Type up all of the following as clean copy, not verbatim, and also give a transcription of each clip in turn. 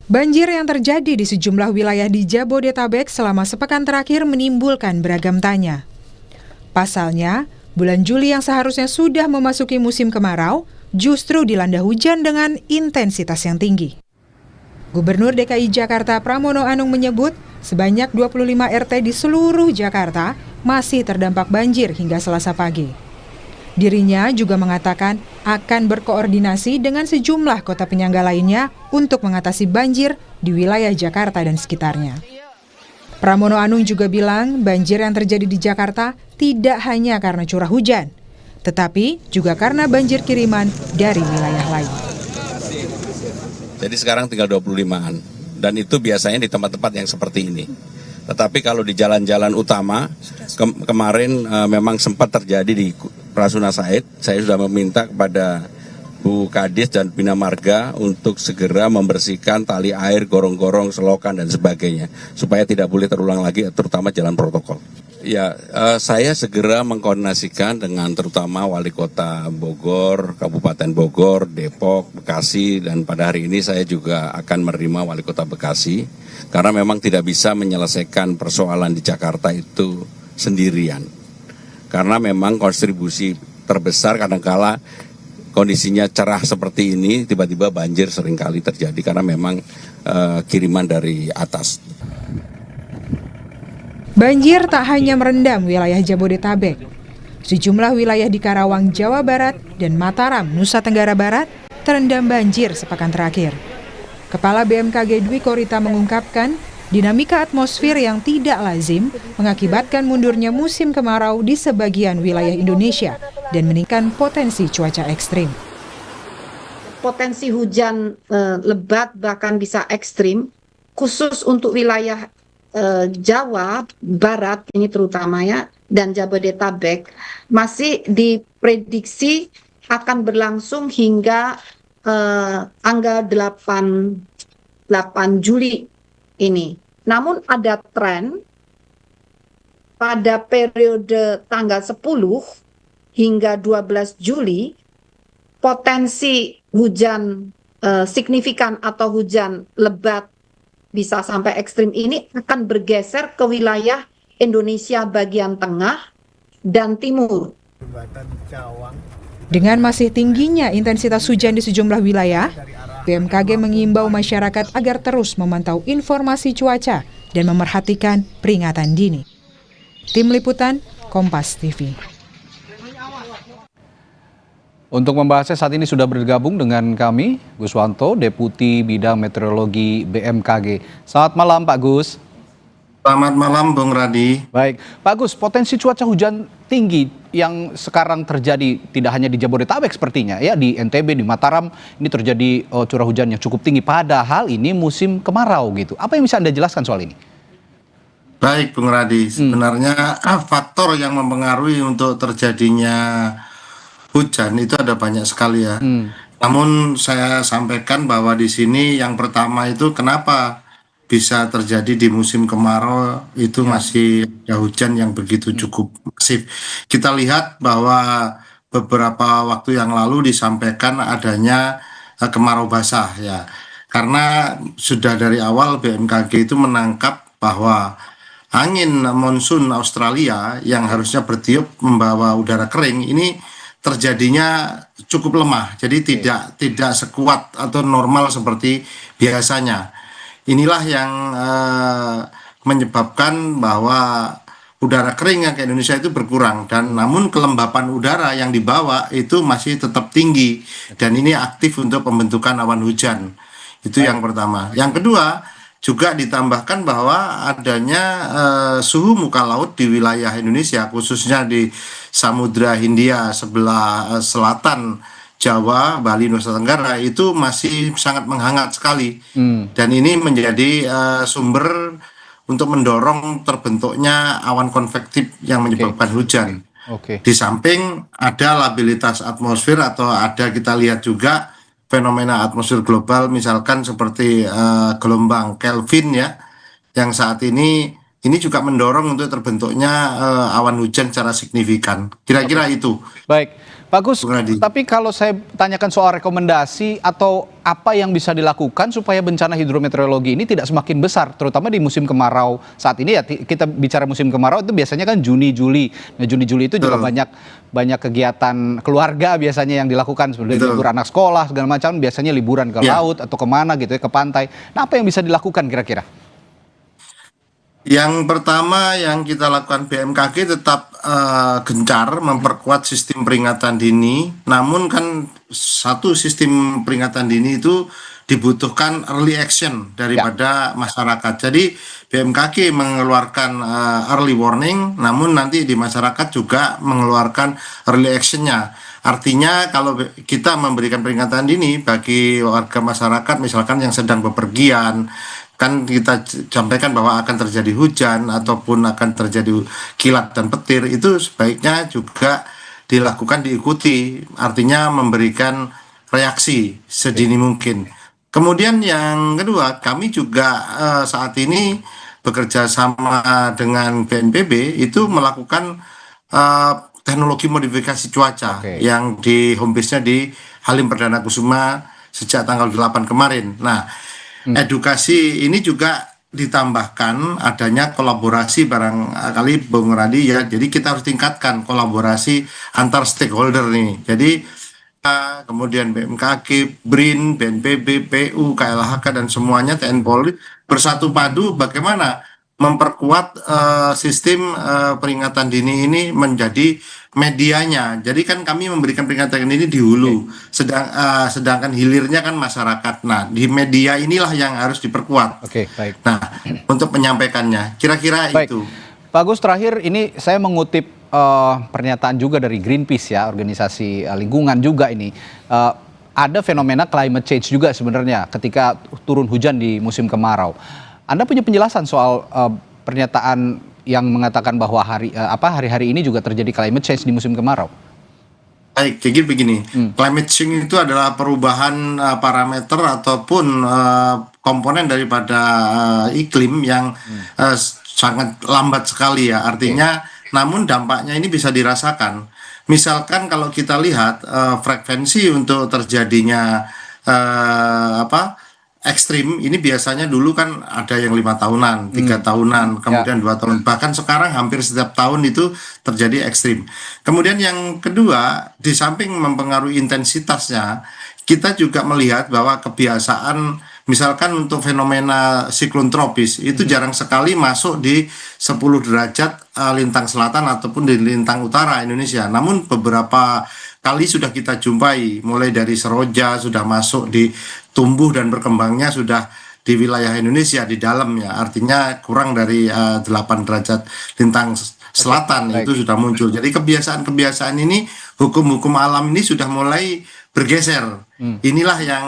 Banjir yang terjadi di sejumlah wilayah di Jabodetabek selama sepekan terakhir menimbulkan beragam tanya. Pasalnya, bulan Juli yang seharusnya sudah memasuki musim kemarau, justru dilanda hujan dengan intensitas yang tinggi. Gubernur DKI Jakarta Pramono Anung menyebut, sebanyak 25 RT di seluruh Jakarta masih terdampak banjir hingga Selasa pagi. Dirinya juga mengatakan akan berkoordinasi dengan sejumlah kota penyangga lainnya untuk mengatasi banjir di wilayah Jakarta dan sekitarnya. Pramono Anung juga bilang banjir yang terjadi di Jakarta tidak hanya karena curah hujan, tetapi juga karena banjir kiriman dari wilayah lain. Jadi sekarang tinggal 25-an, dan itu biasanya di tempat-tempat yang seperti ini. Tetapi kalau di jalan-jalan utama, kemarin memang sempat terjadi di Rasuna Said. Saya sudah meminta kepada Bu Kadis dan Bina Marga untuk segera membersihkan tali air, gorong-gorong, selokan, dan sebagainya. Supaya tidak boleh terulang lagi, terutama jalan protokol. Ya, saya segera mengkoordinasikan dengan terutama Wali Kota Bogor, Kabupaten Bogor, Depok, Bekasi, dan pada hari ini saya juga akan menerima Wali Kota Bekasi. Karena memang tidak bisa menyelesaikan persoalan di Jakarta itu sendirian. Karena memang kontribusi terbesar kadangkala kondisinya cerah seperti ini, tiba-tiba banjir seringkali terjadi karena memang kiriman dari atas. Banjir tak hanya merendam wilayah Jabodetabek. Sejumlah wilayah di Karawang, Jawa Barat, dan Mataram, Nusa Tenggara Barat terendam banjir sepekan terakhir. Kepala BMKG Dwi Korita mengungkapkan, dinamika atmosfer yang tidak lazim mengakibatkan mundurnya musim kemarau di sebagian wilayah Indonesia dan meningkatkan potensi cuaca ekstrim. Potensi hujan lebat bahkan bisa ekstrim, khusus untuk wilayah Jawa Barat ini terutama ya, dan Jabodetabek masih diprediksi akan berlangsung hingga tanggal 8 Juli ini. Namun ada tren pada periode tanggal 10 hingga 12 Juli potensi hujan signifikan atau hujan lebat bisa sampai ekstrim ini akan bergeser ke wilayah Indonesia bagian tengah dan timur. Dengan masih tingginya intensitas hujan di sejumlah wilayah, BMKG mengimbau masyarakat agar terus memantau informasi cuaca dan memerhatikan peringatan dini. Tim Liputan, Kompas TV. Untuk membahasnya saat ini sudah bergabung dengan kami Guswanto, Deputi Bidang Meteorologi BMKG. Selamat malam Pak Gus. Selamat malam Bung Radi. Baik, Pak Gus, potensi cuaca hujan tinggi yang sekarang terjadi tidak hanya di Jabodetabek sepertinya ya, di NTB, di Mataram ini terjadi curah hujan yang cukup tinggi. Padahal ini musim kemarau gitu. Apa yang bisa Anda jelaskan soal ini? Baik Bung Radi, sebenarnya faktor yang mempengaruhi untuk terjadinya hujan itu ada banyak sekali ya. Namun saya sampaikan bahwa di sini yang pertama itu kenapa bisa terjadi di musim kemarau itu masih ada hujan yang begitu cukup masif. Kita lihat bahwa beberapa waktu yang lalu disampaikan adanya kemarau basah ya. Karena sudah dari awal BMKG itu menangkap bahwa angin monsun Australia yang harusnya bertiup membawa udara kering ini terjadinya cukup lemah, jadi tidak sekuat atau normal seperti biasanya. Inilah yang menyebabkan bahwa udara kering yang ke Indonesia itu berkurang, dan namun kelembapan udara yang dibawa itu masih tetap tinggi dan ini aktif untuk pembentukan awan hujan. Itu yang pertama. Yang kedua, juga ditambahkan bahwa adanya suhu muka laut di wilayah Indonesia, khususnya di Samudra Hindia sebelah selatan Jawa, Bali, Nusa Tenggara itu masih sangat menghangat sekali. Dan ini menjadi sumber untuk mendorong terbentuknya awan konvektif yang menyebabkan hujan. Di samping ada labilitas atmosfer atau ada kita lihat juga fenomena atmosfer global misalkan seperti gelombang Kelvin ya, yang saat ini ini juga mendorong untuk terbentuknya awan hujan secara signifikan. Kira-kira itu. Baik, Pak Gus, Bung Radi. tapi kalau saya tanyakan soal rekomendasi atau apa yang bisa dilakukan supaya bencana hidrometeorologi ini tidak semakin besar, terutama di musim kemarau saat ini ya, kita bicara musim kemarau itu biasanya kan Juni, Juli. Nah, Juni, Juli itu juga banyak kegiatan keluarga biasanya yang dilakukan, seperti libur anak sekolah, segala macam, biasanya liburan ke laut atau kemana gitu ya, ke pantai. Nah, apa yang bisa dilakukan kira-kira? Yang pertama yang kita lakukan BMKG tetap gencar memperkuat sistem peringatan dini. Namun kan satu sistem peringatan dini itu dibutuhkan early action daripada masyarakat. Jadi BMKG mengeluarkan early warning, namun nanti di masyarakat juga mengeluarkan early actionnya. Artinya kalau kita memberikan peringatan dini bagi warga masyarakat misalkan yang sedang bepergian, kan kita sampaikan bahwa akan terjadi hujan ataupun akan terjadi kilat dan petir, itu sebaiknya juga dilakukan, diikuti, artinya memberikan reaksi sedini mungkin. Kemudian yang kedua, kami juga saat ini bekerja sama dengan BNPB itu melakukan teknologi modifikasi cuaca yang di home base-nya di Halim Perdana Kusuma sejak tanggal 8 kemarin. Nah, edukasi ini juga ditambahkan adanya kolaborasi barangkali Bung Radi ya. Jadi kita harus tingkatkan kolaborasi antar stakeholder nih. Jadi kemudian BMKG, BRIN, BNPB, PU, KLHK dan semuanya TNI Polri bersatu padu bagaimana memperkuat sistem peringatan dini ini menjadi medianya. Jadi kan kami memberikan peringatan ini di hulu, sedangkan hilirnya kan masyarakat. Nah, di media inilah yang harus diperkuat. Baik. Nah, untuk menyampaikannya, kira-kira itu. Pak Gus, terakhir ini saya mengutip pernyataan juga dari Greenpeace ya, organisasi lingkungan juga ini. Ada fenomena climate change juga sebenarnya ketika turun hujan di musim kemarau. Anda punya penjelasan soal pernyataan yang mengatakan bahwa hari-hari ini juga terjadi climate change di musim kemarau? Baik, jadi begini, climate change itu adalah perubahan parameter ataupun komponen daripada iklim yang sangat lambat sekali ya. Artinya, namun dampaknya ini bisa dirasakan. Misalkan kalau kita lihat frekuensi untuk terjadinya ekstrim ini biasanya dulu kan ada yang 5 tahunan, 3 tahunan, kemudian 2 tahun, bahkan sekarang hampir setiap tahun itu terjadi ekstrim. Kemudian yang kedua, di samping mempengaruhi intensitasnya, kita juga melihat bahwa kebiasaan misalkan untuk fenomena siklon tropis itu jarang sekali masuk di 10 derajat lintang selatan ataupun di lintang utara Indonesia. Namun beberapa kali sudah kita jumpai, mulai dari Seroja sudah masuk di tumbuh dan berkembangnya sudah di wilayah Indonesia di dalamnya, artinya kurang dari 8 derajat lintang selatan itu sudah muncul. Jadi kebiasaan-kebiasaan ini, hukum-hukum alam ini sudah mulai bergeser. Inilah yang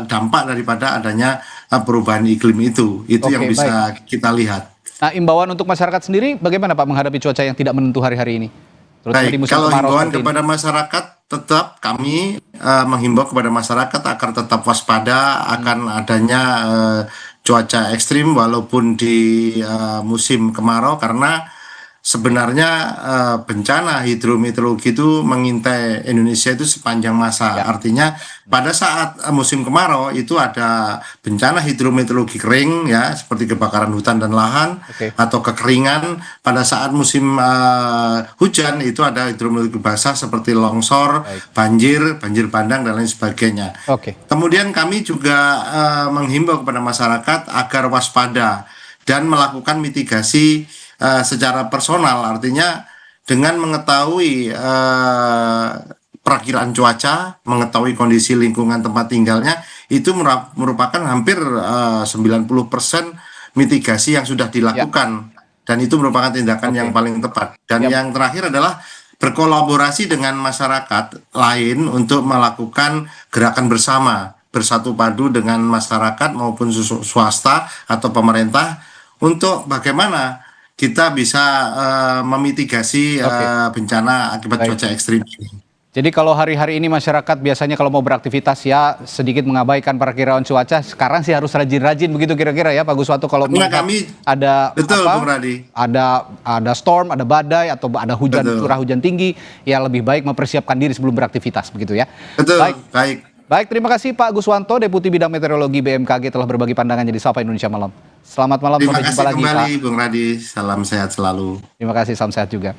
dampak daripada adanya perubahan iklim itu yang bisa kita lihat. Nah, imbauan untuk masyarakat sendiri bagaimana Pak menghadapi cuaca yang tidak menentu hari-hari ini? Baik, kalau himbauan kepada masyarakat, tetap kami menghimbau kepada masyarakat agar tetap waspada akan adanya cuaca ekstrim walaupun di musim kemarau, karena sebenarnya bencana hidrometeorologi itu mengintai Indonesia itu sepanjang masa. Artinya pada saat musim kemarau itu ada bencana hidrometeorologi kering ya, seperti kebakaran hutan dan lahan atau kekeringan. Pada saat musim hujan itu ada hidrometeorologi basah seperti longsor, banjir bandang dan lain sebagainya. Kemudian kami juga menghimbau kepada masyarakat agar waspada dan melakukan mitigasi secara personal, artinya dengan mengetahui perakiraan cuaca, mengetahui kondisi lingkungan tempat tinggalnya, itu merupakan hampir 90% mitigasi yang sudah dilakukan, dan itu merupakan tindakan yang paling tepat. Dan yang terakhir adalah berkolaborasi dengan masyarakat lain untuk melakukan gerakan bersama, bersatu padu dengan masyarakat maupun swasta atau pemerintah untuk bagaimana kita bisa memitigasi bencana akibat cuaca ekstrim ini. Jadi kalau hari-hari ini masyarakat biasanya kalau mau beraktivitas ya sedikit mengabaikan perakiraan cuaca. Sekarang sih harus rajin-rajin begitu kira-kira ya Pak Guswanto, kalau Karena melihat kami ada betul, apa? Bung Radi. Ada storm, ada badai atau ada hujan, Betul. curah hujan tinggi, ya lebih baik mempersiapkan diri sebelum beraktivitas begitu ya. Betul, Baik. baik. Baik, terima kasih Pak Guswanto, Deputi Bidang Meteorologi BMKG telah berbagi pandangannya di Sapa Indonesia Malam. Selamat malam, Terima sampai kasih jumpa lagi kembali Pak. Bung Radi, salam sehat selalu. Terima kasih, salam sehat juga.